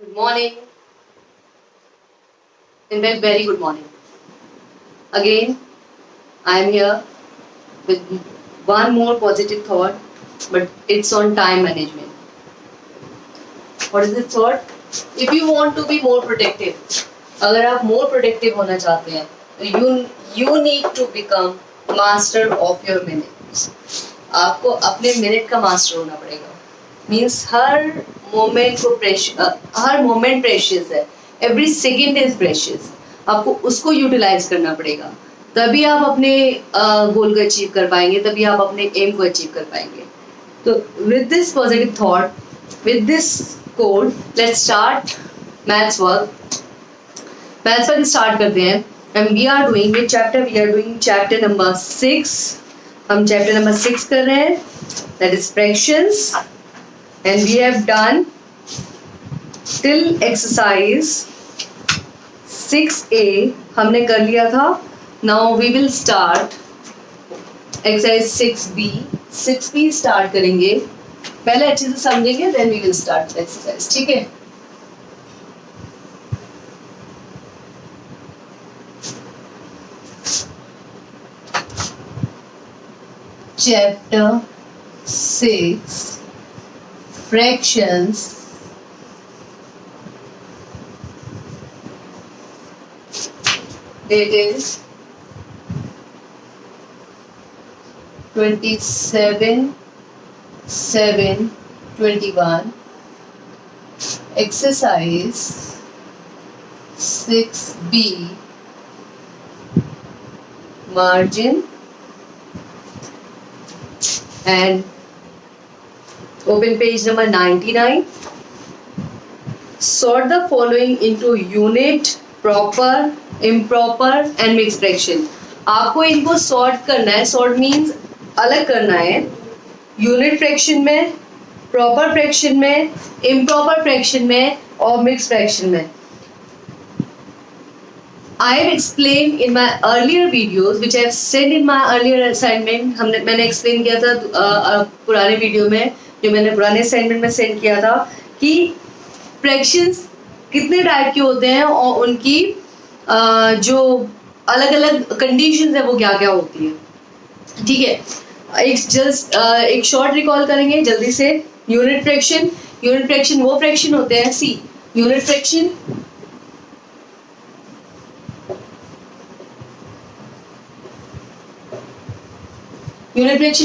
Good morning. In fact, very good morning. Again, I am here with one more positive thought, but it's on time management. What is the thought? If you want to be more productive, अगर आप more productive होना चाहते हैं, तो you need to become master of your minutes. आपको अपने minute का master होना पड़ेगा. मीन्स हर मोमेंट प्रेशियस है. Every second is precious. आपको उसको यूटिलाइज करना पड़ेगा. तभी आप अपने गोल को अचीव कर पाएंगे, तभी आप अपने एम को अचीव कर पाएंगे. तो with this positive thought, with this code, let's start maths work. Maths work start करते हैं. And we are doing which chapter? We are doing chapter number 6. हम चैप्टर नंबर 6 कर रहे हैं, that is fractions. And we have done till exercise 6A हमने कर लिया था. Now we will start exercise 6B. 6B start करेंगे. पहले अच्छे से समझेंगे, then we will start the exercise. ठीक है? Chapter 6 fractions. It is 27, 7, 21. Exercise 6B. Margin and open page number 99. Sort the following into unit, proper, improper and mixed fraction. आपको इनको sort करना है. सॉर्ट मीन्स अलग करना है. यूनिट फ्रैक्शन में, प्रॉपर फ्रैक्शन में, इम्प्रॉपर फ्रैक्शन में और मिक्स फ्रैक्शन में. I have explained in my earlier videos, which I have sent in my earlier assignment. मैंने explain किया था पुराने वीडियो में, जो मैंने पुराने असाइनमेंट में सेंड किया था, कि फ्रैक्शंस कितने टाइप के होते हैं और उनकी जो अलग अलग कंडीशंस है वो क्या क्या होती है. ठीक है, एक शॉर्ट रिकॉल करेंगे जल्दी से. यूनिट फ्रैक्शन वो फ्रैक्शन होते हैं. सी यूनिट फ्रैक्शन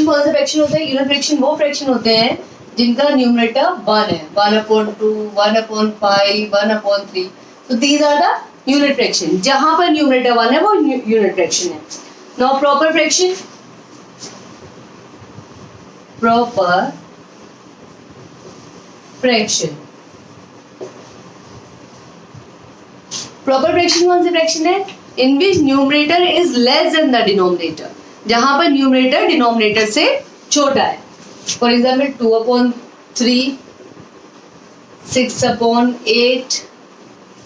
कौन सा फ्रैक्शन होता है? यूनिट फ्रैक्शन वो फ्रैक्शन होते हैं जिनका न्यूमरेटर 1 है. 1/2, 1/5, 1/3. तो these are the unit fraction. जहां पर न्यूमरेटर 1 है वो यूनिट फ्रैक्शन है. Now proper fraction. Proper fraction कौन सी फ्रैक्शन है? In which numerator is less than the denominator. जहां पर न्यूमरेटर डिनोमिनेटर से छोटा है. For example 2/3, 6/8,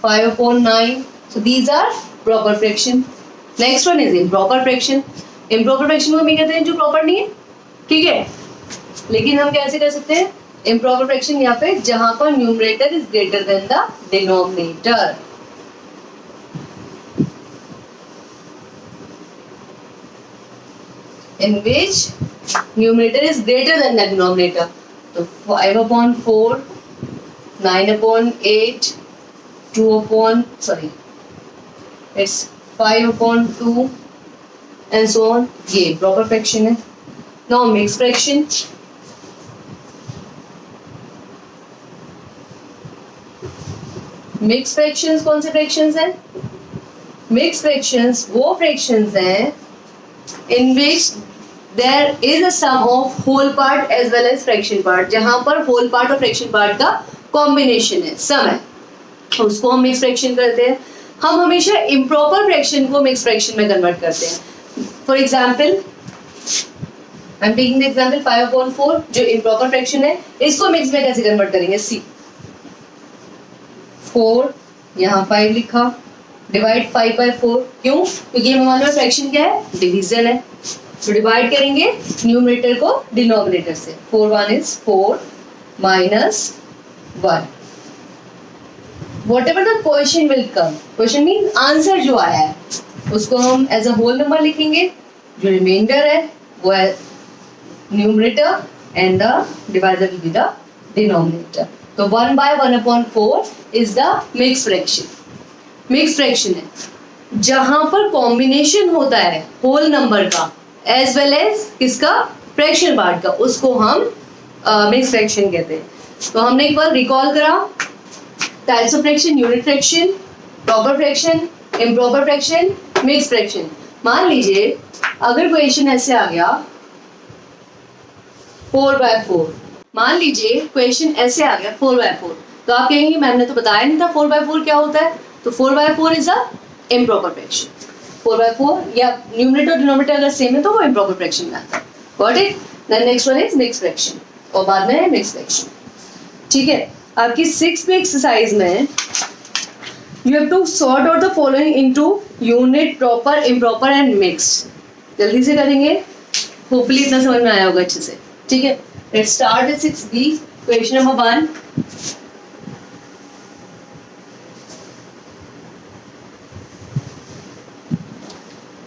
5/9. So these are proper fraction. Next one is improper fraction. Improper fraction को भी कहते हैं जो प्रॉपर नहीं है. ठीक है, लेकिन हम कैसे कर सकते हैं improper fraction? यहाँ पे जहां पर numerator is greater then the denominator. In which numerator is greater than the denominator. So 5/4, 9/8, it's 5/2 and so on. ये proper fraction है. Now mixed fraction. Mixed fractions कौन से fractions हैं? Mixed fractions वो fractions हैं in which there is a sum of whole part as well as fraction part. जहां पर whole part और fraction part का combination है, sum है, उसको हम mixed fraction करते हैं. हम हमेशा improper fraction को mixed fraction में convert करते हैं. For example, I'm taking the example 5/4 जो improper fraction है, इसको mixed में कैसे convert करेंगे? See, 4 यहाँ 5 लिखा, डिवाइड 5/4. क्यों? क्योंकि हमारे पास फ्रैक्शन क्या है? डिवीजन है. तो डिवाइड करेंगे न्यूमरेटर को डिनोमिनेटर से. 4 1 is 4 minus 1. whatever the question will come, question means answer जो आया है उसको हम एज अ होल नंबर लिखेंगे, जो रिमाइंडर है वो है numerator and the divisor will be the denominator. तो 1/1/4 is the mix fraction. Mix fraction है जहां पर कॉम्बिनेशन होता है होल नंबर का एज वेल एज किसका, फ्रैक्शन पार्ट का, उसको हम मिक्स फ्रैक्शन कहते हैं। तो हमने एक बार रिकॉल करा types of fraction, unit fraction, proper fraction, improper fraction, mix fraction. मान लीजिए अगर क्वेश्चन ऐसे आ गया 4/4, मान लीजिए क्वेश्चन ऐसे आ गया 4/4, तो आप कहेंगे मैम ने तो बताया नहीं था 4/4 क्या होता है। तो 4/4 इज अ इम्प्रॉपर फ्रैक्शन। 4/4 या न्यूमरेटर डिनोमिनेटर अगर सेम है तो वो इम्प्रॉपर फ्रैक्शन में आता है। Got it. Then next one is mix fraction और बाद में है मिक्स फ्रैक्शन। ठीक है, आपकी 6th एक्सरसाइज में you have to sort out the following into unit, proper, improper and mixed. जल्दी से करेंगे, होपफुली इतना समझ में आया होगा अच्छे से। ठीक है, let's start with 6B, question number 1।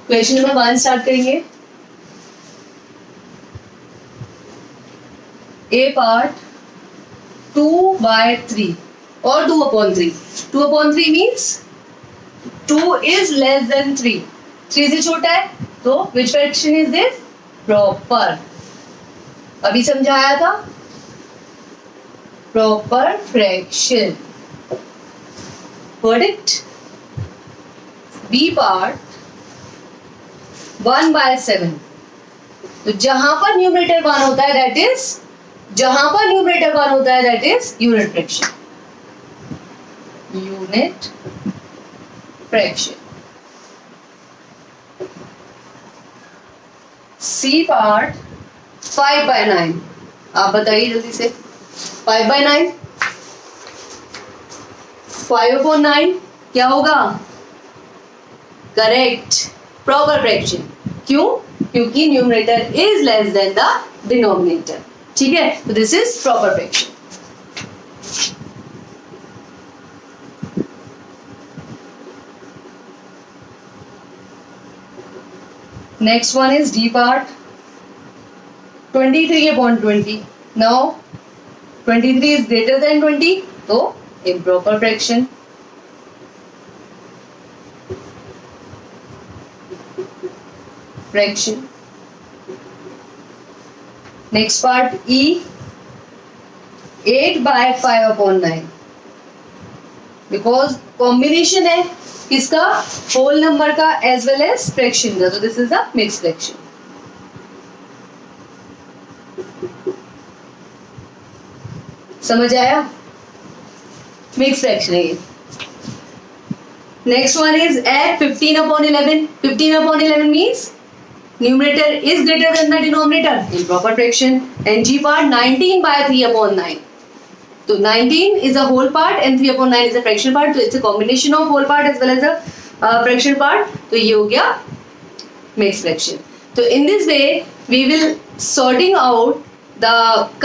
Question number 1 start करेंगे। ए पार्ट 2/3 और 2/3। 2/3 मीन्स 2 इज लेस देन 3, 3 से छोटा है, तो which fraction is this, proper. अभी समझाया था, proper fraction. Verdict. B part 1/7, तो जहां पर न्यूमरेटर 1 होता है दैट इज, जहां पर न्यूमरेटर 1 होता है that is unit fraction. Unit fraction. C part 5/9, आप बताइए जल्दी से। 5/9, 5/9 क्या होगा, करेक्ट, प्रॉपर फ्रैक्शन। क्यों, क्योंकि numerator is less than the denominator. ठीक है, तो this is proper fraction. Next one is D part 23/20। Now 23 is greater than 20, तो improper fraction. Fraction. Next part E 8/5/9, because combination है किसका, होल नंबर का as well as fraction का, तो this is a mix fraction. समझ आया, mix fraction है ये। Next one is at 15/11। 15/11 means numerator is greater than the denominator, improper fraction. And G part 19/3/9, तो 19 is a whole part and 3/9 is a fraction part, तो it's a combination of whole part as well as a fraction part, तो ये हो गया mixed fraction. तो in this way we will sorting out the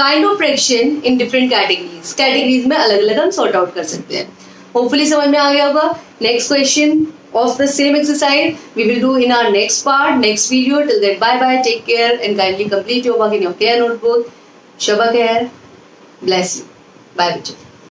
kind of fraction in different categories. Categories में अलग अलग हम sort out कर सकते हैं। Hopefully समझ में आ गया होगा। Next question of the same exercise we will do in our next part, next video. Till then, bye bye, take care and kindly complete your work in your care notebook. Shabba khair, bless you, bye bye.